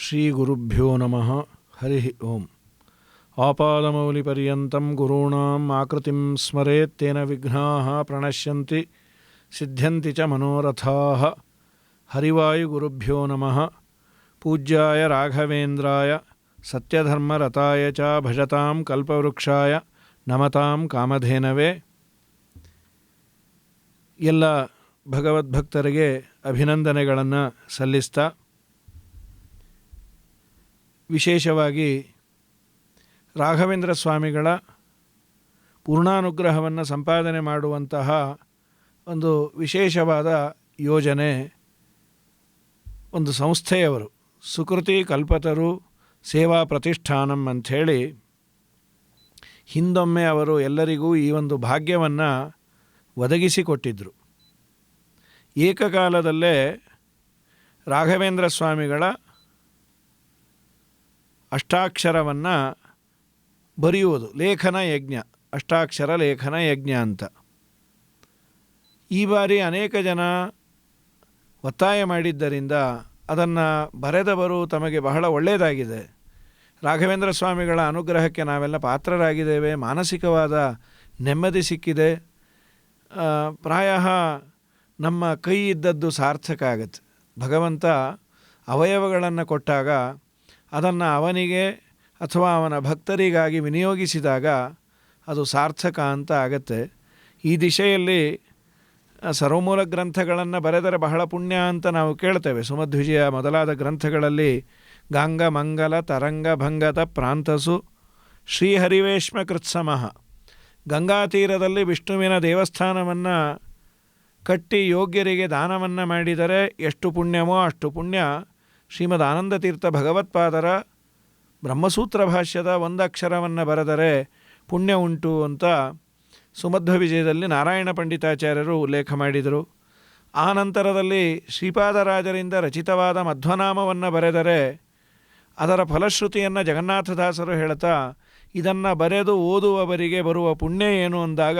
ಶ್ರೀ ಗುರುಭ್ಯೋ ನಮಃ. ಹರಿ ಓಂ. ಆಪಾದಮೌಲಿಪರ್ಯಂತಂ ಗುರುಣಾಂ ಆಕೃತಿಂ ಸ್ಮರೇತ್ ತೇನ ವಿಘ್ನಾಃ ಪ್ರಣಶ್ಯಂತಿ ಸಿದ್ಧ್ಯಂತಿ ಚ ಮನೋರಥಾಃ. ಹರಿವಾಯುಗುರುಭ್ಯೋ ನಮಃ. ಪೂಜ್ಯಾಯ ರಾಘವೇಂದ್ರಾಯ ಸತ್ಯಧರ್ಮರತಾಯ ಚ ಭಜತಾಂ ಕಲ್ಪವೃಕ್ಷಾಯ ನಮತಾಂ ಕಾಮಧೇನವೇ. ಎಲ್ಲ ಭಗವದ್ಭಕ್ತರಿಗೆ ಅಭಿನಂದನೆಗಳನ್ನು ಸಲ್ಲಿಸ್ತಾ, ವಿಶೇಷವಾಗಿ ರಾಘವೇಂದ್ರ ಸ್ವಾಮಿಗಳ ಪೂರ್ಣಾನುಗ್ರಹವನ್ನು ಸಂಪಾದನೆ ಮಾಡುವಂತಹ ಒಂದು ವಿಶೇಷವಾದ ಯೋಜನೆ ಒಂದು ಸಂಸ್ಥೆಯವರು ಸುಕೃತಿ ಕಲ್ಪತರು ಸೇವಾ ಪ್ರತಿಷ್ಠಾನಂ ಅಂಥೇಳಿ ಹಿಂದೊಮ್ಮೆ ಅವರು ಎಲ್ಲರಿಗೂ ಈ ಒಂದು ಭಾಗ್ಯವನ್ನು ಒದಗಿಸಿಕೊಟ್ಟಿದ್ದರು. ಏಕಕಾಲದಲ್ಲೇ ರಾಘವೇಂದ್ರ ಸ್ವಾಮಿಗಳ ಅಷ್ಟಾಕ್ಷರವನ್ನು ಬರೆಯುವುದು ಲೇಖನ ಯಜ್ಞ, ಅಷ್ಟಾಕ್ಷರ ಲೇಖನ ಯಜ್ಞ ಅಂತ. ಈ ಬಾರಿ ಅನೇಕ ಜನ ಒತ್ತಾಯ ಮಾಡಿದ್ದರಿಂದ ಅದನ್ನು ಬರೆದವರು ತಮಗೆ ಬಹಳ ಒಳ್ಳೆಯದಾಗಿದೆ, ರಾಘವೇಂದ್ರ ಸ್ವಾಮಿಗಳ ಅನುಗ್ರಹಕ್ಕೆ ನಾವೆಲ್ಲ ಪಾತ್ರರಾಗಿದ್ದೇವೆ, ಮಾನಸಿಕವಾದ ನೆಮ್ಮದಿ ಸಿಕ್ಕಿದೆ, ಪ್ರಾಯ ನಮ್ಮ ಕೈ ಇದ್ದದ್ದು ಸಾರ್ಥಕ ಆಗುತ್ತೆ. ಭಗವಂತ ಅವಯವಗಳನ್ನು ಕೊಟ್ಟಾಗ ಅದನ್ನು ಅವನಿಗೆ ಅಥವಾ ಅವನ ಭಕ್ತರಿಗಾಗಿ ವಿನಿಯೋಗಿಸಿದಾಗ ಅದು ಸಾರ್ಥಕ ಅಂತ ಆಗತ್ತೆ. ಈ ದಿಶೆಯಲ್ಲಿ ಸರ್ವಮೂಲ ಗ್ರಂಥಗಳನ್ನು ಬರೆದರೆ ಬಹಳ ಪುಣ್ಯ ಅಂತ ನಾವು ಕೇಳ್ತೇವೆ. ಸುಮಧ್ವಿಜಯ ಮೊದಲಾದ ಗ್ರಂಥಗಳಲ್ಲಿ ಗಾಂಗ ಮಂಗಲ ತರಂಗ ಭಂಗತ ಪ್ರಾಂತಸು ಶ್ರೀಹರಿವೇಶ್ಮ ಕೃತ್ಸಮಃ, ಗಂಗಾ ತೀರದಲ್ಲಿ ವಿಷ್ಣುವಿನ ದೇವಸ್ಥಾನವನ್ನು ಕಟ್ಟಿ ಯೋಗ್ಯರಿಗೆ ದಾನವನ್ನು ಮಾಡಿದರೆ ಎಷ್ಟು ಪುಣ್ಯವೋ ಅಷ್ಟು ಪುಣ್ಯ ಶ್ರೀಮದ್ ಆನಂದತೀರ್ಥ ಭಗವತ್ಪಾದರ ಬ್ರಹ್ಮಸೂತ್ರ ಭಾಷ್ಯದ ಒಂದಕ್ಷರವನ್ನು ಬರೆದರೆ ಪುಣ್ಯ ಉಂಟು ಅಂತ ಸುಮಧ್ವ ವಿಜಯದಲ್ಲಿ ನಾರಾಯಣ ಪಂಡಿತಾಚಾರ್ಯರು ಉಲ್ಲೇಖ ಮಾಡಿದರು. ಆ ನಂತರದಲ್ಲಿ ಶ್ರೀಪಾದರಾಜರಿಂದ ರಚಿತವಾದ ಮಧ್ವನಾಮವನ್ನು ಬರೆದರೆ ಅದರ ಫಲಶ್ರುತಿಯನ್ನು ಜಗನ್ನಾಥದಾಸರು ಹೇಳ್ತಾ ಇದನ್ನು ಬರೆದು ಓದುವವರಿಗೆ ಬರುವ ಪುಣ್ಯ ಏನು ಅಂದಾಗ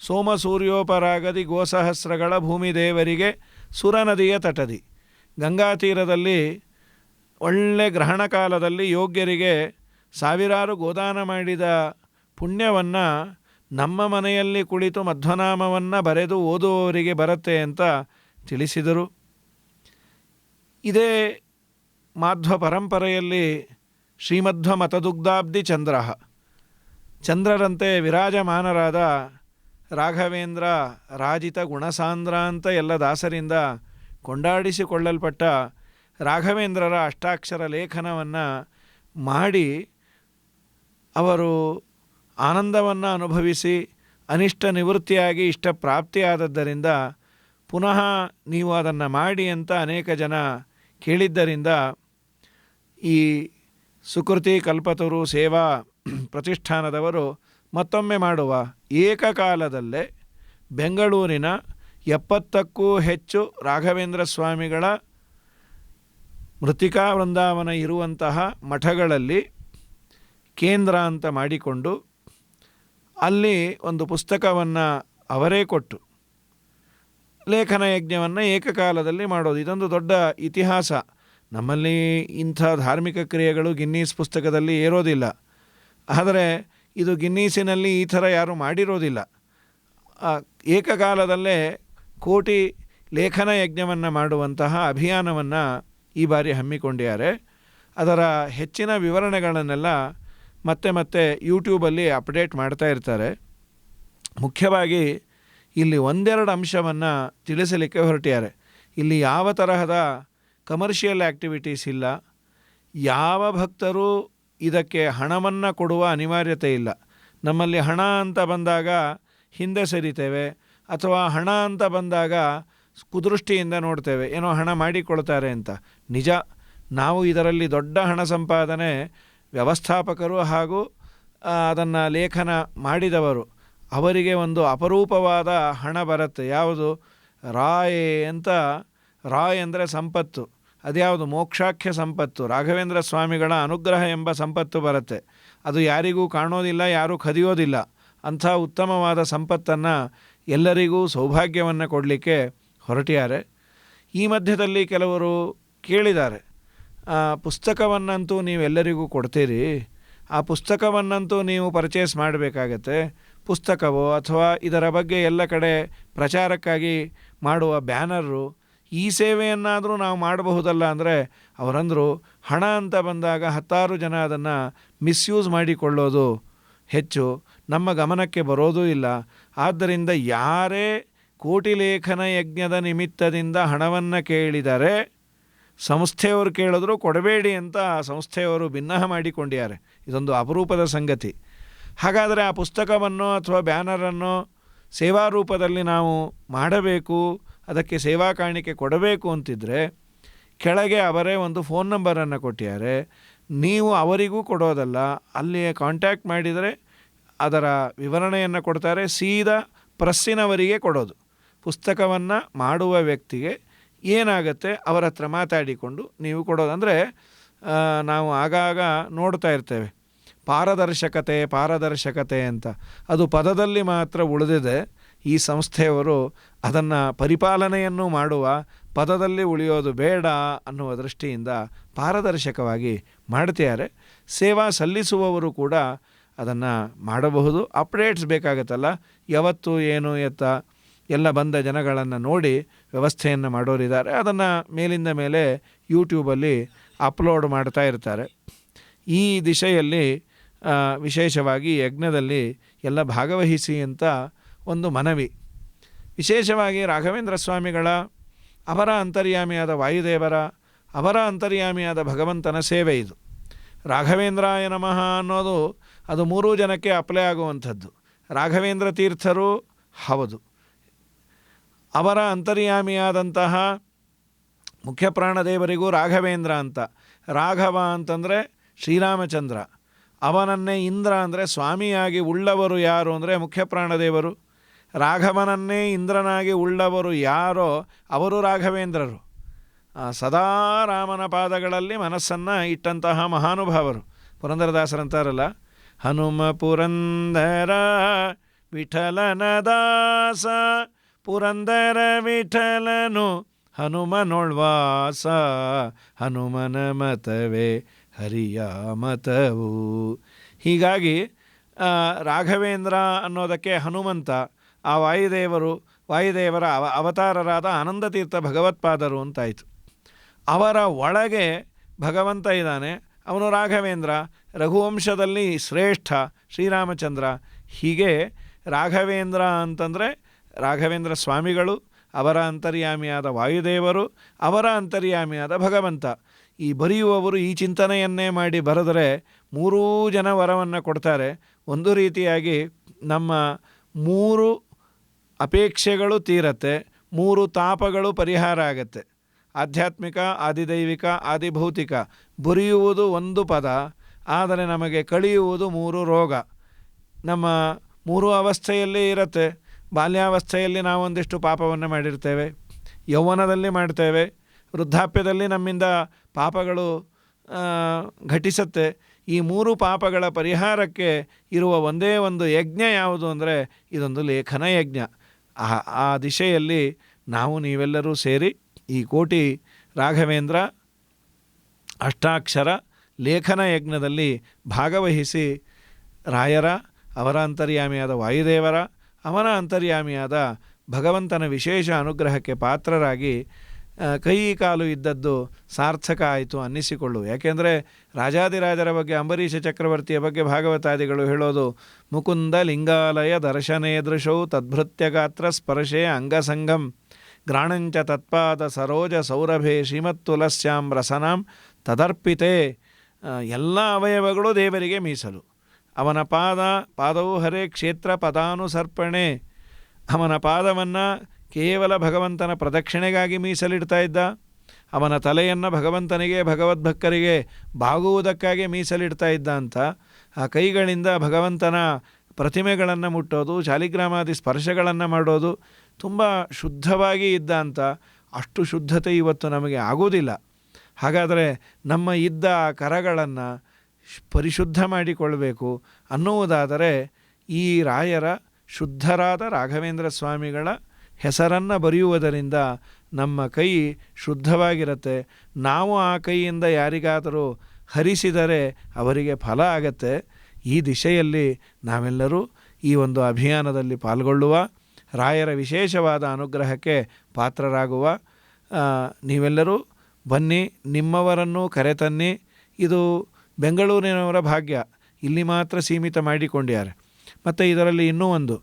ಸೋಮ ಸೂರ್ಯೋಪರಾಗದಿ ಗೋಸಹಸ್ರಗಳ ಭೂಮಿದೇವರಿಗೆ ಸುರನದಿಯ ತಟದಿ, ಗಂಗಾ ತೀರದಲ್ಲಿ ಒಳ್ಳೆ ಗ್ರಹಣ ಕಾಲದಲ್ಲಿ ಯೋಗ್ಯರಿಗೆ ಸಾವಿರಾರು ಗೋದಾನ ಮಾಡಿದ ಪುಣ್ಯವನ್ನು ನಮ್ಮ ಮನೆಯಲ್ಲಿ ಕುಳಿತು ಮಧ್ವನಾಮವನ್ನು ಬರೆದು ಓದುವವರಿಗೆ ಬರುತ್ತೆ ಅಂತ ತಿಳಿಸಿದರು. ಇದೇ ಮಾಧ್ವ ಪರಂಪರೆಯಲ್ಲಿ ಶ್ರೀಮಧ್ವ ಮತದುಗ್ಧಾಬ್ಧಿ ಚಂದ್ರ, ಚಂದ್ರರಂತೆ ವಿರಾಜಮಾನರಾದ ರಾಘವೇಂದ್ರ ರಾಜಿತ ಗುಣಸಾಂದ್ರ ಅಂತ ಎಲ್ಲ ದಾಸರಿಂದ ಕೊಂಡಾಡಿಸಿಕೊಳ್ಳಲ್ಪಟ್ಟ ರಾಘವೇಂದ್ರರ ಅಷ್ಟಾಕ್ಷರ ಲೇಖನವನ್ನು ಮಾಡಿ ಅವರು ಆನಂದವನ್ನು ಅನುಭವಿಸಿ ಅನಿಷ್ಟ ನಿವೃತ್ತಿಯಾಗಿ ಇಷ್ಟ ಪ್ರಾಪ್ತಿಯಾದದ್ದರಿಂದ ಪುನಃ ನೀವು ಅದನ್ನು ಮಾಡಿ ಅಂತ ಅನೇಕ ಜನ ಕೇಳಿದ್ದರಿಂದ ಈ ಸುಕೃತಿ ಕಲ್ಪತರು ಸೇವಾ ಪ್ರತಿಷ್ಠಾನದವರು ಮತ್ತೊಮ್ಮೆ ಮಾಡುವ ಏಕಕಾಲದಲ್ಲೇ ಬೆಂಗಳೂರಿನ 70ಕ್ಕೂ ಹೆಚ್ಚು ರಾಘವೇಂದ್ರ ಸ್ವಾಮಿಗಳ ಮೃತ್ತಿಕಾ ವೃಂದಾವನ ಇರುವಂತಹ ಮಠಗಳಲ್ಲಿ ಕೇಂದ್ರ ಅಂತ ಮಾಡಿಕೊಂಡು ಅಲ್ಲಿ ಒಂದು ಪುಸ್ತಕವನ್ನು ಅವರೇ ಕೊಟ್ಟು ಲೇಖನ ಯಜ್ಞವನ್ನು ಏಕಕಾಲದಲ್ಲಿ ಮಾಡೋದು ಇದೊಂದು ದೊಡ್ಡ ಇತಿಹಾಸ. ನಮ್ಮಲ್ಲಿ ಇಂಥ ಧಾರ್ಮಿಕ ಕ್ರಿಯೆಗಳು ಗಿನ್ನೀಸ್ ಪುಸ್ತಕದಲ್ಲಿ ಏರೋದಿಲ್ಲ, ಆದರೆ ಇದು ಗಿನ್ನೀಸಿನಲ್ಲಿ ಈ ಥರ ಯಾರೂ ಮಾಡಿರೋದಿಲ್ಲ. ಏಕಕಾಲದಲ್ಲೇ ಕೋಟಿ ಲೇಖನ ಯಜ್ಞವನ್ನು ಮಾಡುವಂತಹ ಅಭಿಯಾನವನ್ನು ಈ ಬಾರಿ ಹಮ್ಮಿಕೊಂಡಿದ್ದಾರೆ. ಅದರ ಹೆಚ್ಚಿನ ವಿವರಣೆಗಳನ್ನೆಲ್ಲ ಮತ್ತೆ ಮತ್ತೆ ಯೂಟ್ಯೂಬಲ್ಲಿ ಅಪ್ಡೇಟ್ ಮಾಡ್ತಾ ಇರ್ತಾರೆ. ಮುಖ್ಯವಾಗಿ ಇಲ್ಲಿ ಒಂದೆರಡು ಅಂಶವನ್ನು ತಿಳಿಸಲಿಕ್ಕೆ ಹೊರಟಿದ್ದಾರೆ. ಇಲ್ಲಿ ಯಾವ ತರಹದ ಕಮರ್ಷಿಯಲ್ ಆ್ಯಕ್ಟಿವಿಟೀಸ್ ಇಲ್ಲ, ಯಾವ ಭಕ್ತರು ಇದಕ್ಕೆ ಹಣವನ್ನು ಕೊಡುವ ಅನಿವಾರ್ಯತೆ ಇಲ್ಲ. ನಮ್ಮಲ್ಲಿ ಹಣ ಅಂತ ಬಂದಾಗ ಹಿಂದೆ ಸರಿತೇವೆ, ಅಥವಾ ಹಣ ಅಂತ ಬಂದಾಗ ಕುದೃಷ್ಟಿಯಿಂದ ನೋಡ್ತೇವೆ, ಏನೋ ಹಣ ಮಾಡಿಕೊಳ್ತಾರೆ ಅಂತ. ನಿಜ, ನಾವು ಇದರಲ್ಲಿ ದೊಡ್ಡ ಹಣ ಸಂಪಾದನೆ ವ್ಯವಸ್ಥಾಪಕರು ಹಾಗೂ ಅದನ್ನು ಲೇಖನ ಮಾಡಿದವರು ಅವರಿಗೆ ಒಂದು ಅಪರೂಪವಾದ ಹಣ ಬರುತ್ತೆ. ಯಾವುದು? ರಾಯೇ ಅಂತ. ರಾಯ್ ಅಂದರೆ ಸಂಪತ್ತು. ಅದ್ಯಾವುದು? ಮೋಕ್ಷಾಖ್ಯ ಸಂಪತ್ತು, ರಾಘವೇಂದ್ರ ಸ್ವಾಮಿಗಳ ಅನುಗ್ರಹ ಎಂಬ ಸಂಪತ್ತು ಬರುತ್ತೆ. ಅದು ಯಾರಿಗೂ ಕಾಣೋದಿಲ್ಲ, ಯಾರೂ ಕದಿಯೋದಿಲ್ಲ. ಅಂಥ ಉತ್ತಮವಾದ ಸಂಪತ್ತನ್ನು ಎಲ್ಲರಿಗೂ ಸೌಭಾಗ್ಯವನ್ನು ಕೊಡಲಿಕ್ಕೆ ಹೊರಟಿದ್ದಾರೆ. ಈ ಮಧ್ಯದಲ್ಲಿ ಕೆಲವರು ಕೇಳಿದ್ದಾರೆ, ಆ ಪುಸ್ತಕವನ್ನಂತೂ ನೀವೆಲ್ಲರಿಗೂ ಕೊಡ್ತೀರಿ, ಆ ಪುಸ್ತಕವನ್ನಂತೂ ನೀವು ಪರ್ಚೇಸ್ ಮಾಡಬೇಕಾಗತ್ತೆ. ಪುಸ್ತಕವೋ ಅಥವಾ ಇದರ ಬಗ್ಗೆ ಎಲ್ಲ ಕಡೆ ಪ್ರಚಾರಕ್ಕಾಗಿ ಮಾಡುವ ಬ್ಯಾನರು, ಈ ಸೇವೆಯನ್ನಾದರೂ ನಾವು ಮಾಡಬಹುದಲ್ಲ ಅಂದರೆ ಅವರಂದರು, ಹಣ ಅಂತ ಬಂದಾಗ 10 ಜನ ಅದನ್ನು ಮಿಸ್ಯೂಸ್ ಮಾಡಿಕೊಳ್ಳೋದು ಹೆಚ್ಚು, ನಮ್ಮ ಗಮನಕ್ಕೆ ಬರೋದೂ ಇಲ್ಲ. ಆದ್ದರಿಂದ ಯಾರೇ ಕೋಟಿ ಲೇಖನ ಯಜ್ಞದ ನಿಮಿತ್ತದಿಂದ ಹಣವನ್ನು ಕೇಳಿದರೆ ಸಂಸ್ಥೆಯವರು ಕೇಳಿದ್ರು ಕೊಡಬೇಡಿ ಅಂತ ಸಂಸ್ಥೆಯವರು ಭಿನ್ನಹ ಮಾಡಿಕೊಂಡಿದ್ದಾರೆ. ಇದೊಂದು ಅಪರೂಪದ ಸಂಗತಿ. ಹಾಗಾದರೆ ಆ ಪುಸ್ತಕವನ್ನು ಅಥವಾ ಬ್ಯಾನರನ್ನು ಸೇವಾ ರೂಪದಲ್ಲಿ ನಾವು ಮಾಡಬೇಕು, ಅದಕ್ಕೆ ಸೇವಾ ಕಾಣಿಕೆ ಕೊಡಬೇಕು ಅಂತಿದ್ದರೆ ಕೆಳಗೆ ಅವರೇ ಒಂದು ಫೋನ್ ನಂಬರನ್ನು ಕೊಟ್ಟಿದ್ದಾರೆ. ನೀವು ಅವರಿಗೂ ಕೊಡೋದಲ್ಲ, ಅಲ್ಲಿಯೇ ಕಾಂಟ್ಯಾಕ್ಟ್ ಮಾಡಿದರೆ ಅದರ ವಿವರಣೆಯನ್ನು ಕೊಡ್ತಾರೆ. ಸೀದಾ ಪ್ರೆಸ್ಸಿನವರಿಗೆ ಕೊಡೋದು. ಪುಸ್ತಕವನ್ನು ಮಾಡುವ ವ್ಯಕ್ತಿಗೆ ಏನಾಗುತ್ತೆ ಅವರ ಹತ್ರ ಮಾತಾಡಿಕೊಂಡು ನೀವು ಕೊಡೋದು. ಅಂದರೆ ನಾವು ಆಗಾಗ ನೋಡ್ತಾ ಇರ್ತೇವೆ ಪಾರದರ್ಶಕತೆ ಅಂತ. ಅದು ಪದದಲ್ಲಿ ಮಾತ್ರ ಉಳಿದಿದೆ. ಈ ಸಂಸ್ಥೆಯವರು ಅದನ್ನು ಪರಿಪಾಲನೆಯನ್ನು ಮಾಡುವ, ಪದದಲ್ಲಿ ಉಳಿಯೋದು ಬೇಡ ಅನ್ನುವ ದೃಷ್ಟಿಯಿಂದ ಪಾರದರ್ಶಕವಾಗಿ ಮಾಡ್ತಿದ್ದಾರೆ. ಸೇವಾ ಸಲ್ಲಿಸುವವರು ಕೂಡ ಅದನ್ನು ಮಾಡಬಹುದು. ಅಪ್ಡೇಟ್ಸ್ ಬೇಕಾಗತ್ತಲ್ಲ, ಯಾವತ್ತು ಏನು ಎತ್ತ ಎಲ್ಲ ಬಂದ ಜನಗಳನ್ನು ನೋಡಿ ವ್ಯವಸ್ಥೆಯನ್ನು ಮಾಡೋರಿದ್ದಾರೆ. ಅದನ್ನು ಮೇಲಿಂದ ಮೇಲೆ ಯೂಟ್ಯೂಬಲ್ಲಿ ಅಪ್ಲೋಡ್ ಮಾಡ್ತಾ ಇರ್ತಾರೆ. ಈ ದಿಶೆಯಲ್ಲಿ ವಿಶೇಷವಾಗಿ ಯಜ್ಞದಲ್ಲಿ ಎಲ್ಲ ಭಾಗವಹಿಸಿ ಅಂತ ಒಂದು ಮನವಿ. ವಿಶೇಷವಾಗಿ ರಾಘವೇಂದ್ರ ಸ್ವಾಮಿಗಳ, ಅವರ ಅಂತರ್ಯಾಮಿಯಾದ ವಾಯುದೇವರ, ಅವರ ಅಂತರ್ಯಾಮಿಯಾದ ಭಗವಂತನ ಸೇವೆ ಇದು. ರಾಘವೇಂದ್ರಾಯ ನಮಃ ಅನ್ನೋದು ಅದು 3 ಜನಕ್ಕೆ ಅಪ್ಲೈ ಆಗುವಂಥದ್ದು. ರಾಘವೇಂದ್ರ ತೀರ್ಥರು ಹೌದು, ಅವರ ಅಂತರ್ಯಾಮಿಯಾದಂತಹ ಮುಖ್ಯ ಪ್ರಾಣದೇವರಿಗೂ ರಾಘವೇಂದ್ರ ಅಂತ. ರಾಘವ ಅಂತಂದರೆ ಶ್ರೀರಾಮಚಂದ್ರ, ಅವನನ್ನೇ ಇಂದ್ರ ಅಂದರೆ ಸ್ವಾಮಿಯಾಗಿ ಉಳ್ಳವರು ಯಾರು ಅಂದರೆ ಮುಖ್ಯ ಪ್ರಾಣದೇವರು. ರಾಘವನನ್ನೇ ಇಂದ್ರನಾಗಿ ಉಳ್ಳವರು ಯಾರೋ ಅವರು ರಾಘವೇಂದ್ರರು. ಸದಾ ರಾಮನ ಪಾದಗಳಲ್ಲಿ ಮನಸ್ಸನ್ನು ಇಟ್ಟಂತಹ ಮಹಾನುಭಾವರು. ಪುರಂದರದಾಸರಂತಾರಲ್ಲ, ಹನುಮ ಪುರಂದರ ವಿಠಲನ ದಾಸ, ಪುರಂದರ ವಿಠಲನು ಹನುಮನೊಳ್ವಾಸ, ಹನುಮನ ಮತವೇ ಹರಿಯ ಮತವು. ಹೀಗಾಗಿ ರಾಘವೇಂದ್ರ ಅನ್ನೋದಕ್ಕೆ ಹನುಮಂತ, ಆ ವಾಯುದೇವರ ಅವತಾರರಾದ ಆನಂದತೀರ್ಥ ಭಗವತ್ಪಾದರು ಅಂತಾಯಿತು. ಅವರ ಒಳಗೆ ಭಗವಂತ ಇದ್ದಾನೆ, ಅವನು ರಾಘವೇಂದ್ರ. ರಘುವಂಶದಲ್ಲಿ ಶ್ರೇಷ್ಠ ಶ್ರೀರಾಮಚಂದ್ರ. ಹೀಗೆ ರಾಘವೇಂದ್ರ ಅಂತಂದರೆ ರಾಘವೇಂದ್ರ ಸ್ವಾಮಿಗಳು, ಅವರ ಅಂತರ್ಯಾಮಿಯಾದ ವಾಯುದೇವರು, ಅವರ ಅಂತರ್ಯಾಮಿಯಾದ ಭಗವಂತ. ಈ ಬರೆಯುವವರು ಈ ಚಿಂತನೆಯನ್ನೇ ಮಾಡಿ ಬರೆದರೆ 3 ಜನ ವರವನ್ನು ಕೊಡ್ತಾರೆ. ಒಂದು ರೀತಿಯಾಗಿ ನಮ್ಮ 3 ಅಪೇಕ್ಷೆಗಳು ತೀರತ್ತೆ, 3 ತಾಪಗಳು ಪರಿಹಾರ ಆಗತ್ತೆ. ಆಧ್ಯಾತ್ಮಿಕ, ಆದಿದೈವಿಕ, ಆದಿಭೌತಿಕ. ಬರೆಯುವುದು ಒಂದು ಪದ, ಆದರೆ ನಮಗೆ ಕಳೆಯುವುದು 3 ರೋಗ. ನಮ್ಮ 3 ಅವಸ್ಥೆಯಲ್ಲಿ ಇರುತ್ತೆ. ಬಾಲ್ಯಾವಸ್ಥೆಯಲ್ಲಿ ನಾವೊಂದಿಷ್ಟು ಪಾಪವನ್ನು ಮಾಡಿರ್ತೇವೆ, ಯೌವನದಲ್ಲಿ ಮಾಡ್ತೇವೆ, ವೃದ್ಧಾಪ್ಯದಲ್ಲಿ ನಮ್ಮಿಂದ ಪಾಪಗಳು ಘಟಿಸುತ್ತೆ. ಈ 3 ಪಾಪಗಳ ಪರಿಹಾರಕ್ಕೆ ಇರುವ ಒಂದೇ ಒಂದು ಯಜ್ಞ ಯಾವುದು ಅಂದರೆ ಇದೊಂದು ಲೇಖನ ಯಜ್ಞ. ಆ ದಿಶೆಯಲ್ಲಿ ನಾವು ನೀವೆಲ್ಲರೂ ಸೇರಿ ಈ ಕೋಟಿ ರಾಘವೇಂದ್ರ ಅಷ್ಟಾಕ್ಷರ ಲೇಖನ ಯಜ್ಞದಲ್ಲಿ ಭಾಗವಹಿಸಿ ರಾಯರ, ಅವರ ಅಂತರ್ಯಾಮಿಯಾದ ವಾಯುದೇವರ, ಅವನ ಅಂತರ್ಯಾಮಿಯಾದ ಭಗವಂತನ ವಿಶೇಷ ಅನುಗ್ರಹಕ್ಕೆ ಪಾತ್ರರಾಗಿ ಕೈ ಕಾಲು ಇದ್ದದ್ದು ಸಾರ್ಥಕ ಆಯಿತು ಅನ್ನಿಸಿಕೊಳ್ಳು. ಯಾಕೆಂದರೆ ರಾಜಾದಿರಾಜರ ಬಗ್ಗೆ, ಅಂಬರೀಷ ಚಕ್ರವರ್ತಿಯ ಬಗ್ಗೆ ಭಾಗವತಾದಿಗಳು ಹೇಳೋದು, ಮುಕುಂದ ಲಿಂಗಾಲಯ ದರ್ಶನೇ ದೃಶೌ ತದ್ಭೃತ್ಯ ಗಾತ್ರ ಸ್ಪರ್ಶೇ ಅಂಗಸಂಗಂ ಗ್ರಾಣಂಚ ತತ್ಪಾದ ಸರೋಜ ಸೌರಭೆ ಶ್ರೀಮತ್ತುಲಸ್ಯಾಂ ರಸನಾಂ ತದರ್ಪಿತೆ. ಎಲ್ಲ ಅವಯವಗಳು ದೇವರಿಗೆ ಮೀಸಲು. ಅವನ ಪಾದವು ಹರೇ ಕ್ಷೇತ್ರ ಪದಾನುಸರ್ಪಣೆ. ಅವನ ಪಾದವನ್ನು ಕೇವಲ ಭಗವಂತನ ಪ್ರದಕ್ಷಿಣೆಗಾಗಿ ಮೀಸಲಿಡ್ತಾ ಇದ್ದ. ಅವನ ತಲೆಯನ್ನು ಭಗವಂತನಿಗೆ, ಭಗವದ್ಭಕ್ತರಿಗೆ ಬಾಗುವುದಕ್ಕಾಗಿ ಮೀಸಲಿಡ್ತಾ ಇದ್ದ ಅಂತ. ಆ ಕೈಗಳಿಂದ ಭಗವಂತನ ಪ್ರತಿಮೆಗಳನ್ನು ಮುಟ್ಟೋದು, ಶಾಲಿಗ್ರಾಮಾದಿ ಸ್ಪರ್ಶಗಳನ್ನು ಮಾಡೋದು, ತುಂಬ ಶುದ್ಧವಾಗಿ ಇದ್ದ ಅಂತ. ಅಷ್ಟು ಶುದ್ಧತೆ ಇವತ್ತು ನಮಗೆ ಆಗೋದಿಲ್ಲ. ಹಾಗಾದರೆ ನಮ್ಮ ಇದ್ದ ಕರಗಳನ್ನು ಪರಿಶುದ್ಧ ಮಾಡಿಕೊಳ್ಳಬೇಕು ಅನ್ನುವುದಾದರೆ ಈ ರಾಯರ ಶುದ್ಧರಾದ ರಾಘವೇಂದ್ರ ಸ್ವಾಮಿಗಳ ಹೆಸರನ್ನು ಬರೆಯುವುದರಿಂದ ನಮ್ಮ ಕೈ ಶುದ್ಧವಾಗಿರುತ್ತೆ. ನಾವು ಆ ಕೈಯಿಂದ ಯಾರಿಗಾದರೂ ಹರಿಸಿದರೆ ಅವರಿಗೆ ಫಲ ಆಗತ್ತೆ. ಈ ದಿಶೆಯಲ್ಲಿ ನಾವೆಲ್ಲರೂ ಈ ಒಂದು ಅಭಿಯಾನದಲ್ಲಿ ಪಾಲ್ಗೊಳ್ಳುವ, ರಾಯರ ವಿಶೇಷವಾದ ಅನುಗ್ರಹಕ್ಕೆ ಪಾತ್ರರಾಗುವ. ನೀವೆಲ್ಲರೂ ಬನ್ನಿ, ನಿಮ್ಮವರನ್ನು ಕರೆತನ್ನಿ. ಇದು ಬೆಂಗಳೂರಿನವರ ಭಾಗ್ಯ, ಇಲ್ಲಿ ಮಾತ್ರ ಸೀಮಿತ ಮಾಡಿಕೊಂಡಿದ್ದಾರೆ. ಮತ್ತು ಇದರಲ್ಲಿ ಇನ್ನೂ ಒಂದು,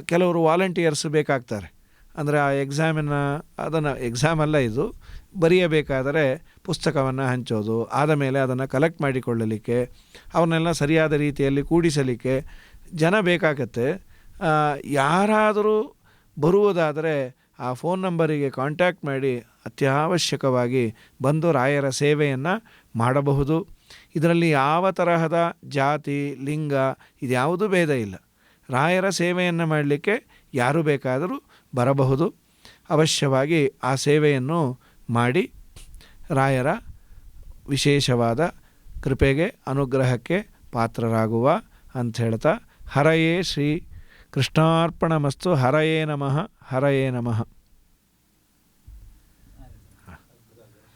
ಕೆಲವರು ವಾಲಂಟಿಯರ್ಸ್ ಬೇಕಾಗ್ತಾರೆ. ಅಂದರೆ ಆ ಎಕ್ಸಾಮ್ ಅಲ್ಲ, ಇದು ಬರೆಯಬೇಕಾದರೆ ಪುಸ್ತಕವನ್ನು ಹಂಚೋದು, ಆದ ಮೇಲೆ ಅದನ್ನು ಕಲೆಕ್ಟ್ ಮಾಡಿಕೊಳ್ಳಲಿಕ್ಕೆ, ಅವನ್ನೆಲ್ಲ ಸರಿಯಾದ ರೀತಿಯಲ್ಲಿ ಕೂಡಿಸಲಿಕ್ಕೆ ಜನ ಬೇಕಾಗತ್ತೆ. ಯಾರಾದರೂ ಬರುವುದಾದರೆ ಆ ಫೋನ್ ನಂಬರಿಗೆ ಕಾಂಟ್ಯಾಕ್ಟ್ ಮಾಡಿ ಅತ್ಯವಶ್ಯಕವಾಗಿ ಬಂದು ರಾಯರ ಸೇವೆಯನ್ನು ಮಾಡಬಹುದು. ಇದರಲ್ಲಿ ಯಾವ ತರಹದ ಜಾತಿ, ಲಿಂಗ ಇದ್ಯಾವುದೂ ಭೇದ ಇಲ್ಲ. ರಾಯರ ಸೇವೆಯನ್ನು ಮಾಡಲಿಕ್ಕೆ ಯಾರು ಬೇಕಾದರೂ ಬರಬಹುದು. ಅವಶ್ಯವಾಗಿ ಆ ಸೇವೆಯನ್ನು ಮಾಡಿ ರಾಯರ ವಿಶೇಷವಾದ ಕೃಪೆಗೆ, ಅನುಗ್ರಹಕ್ಕೆ ಪಾತ್ರರಾಗುವ ಅಂತ ಹೇಳ್ತಾ, ಹರಯೇ ಶ್ರೀ ಕೃಷ್ಣಾರ್ಪಣಮಸ್ತು. ಹರಯೇ ನಮಃ, ಹರಯೇ ನಮಃ.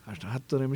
ಅಷ್ಟು 10 ನಿಮಿಷ.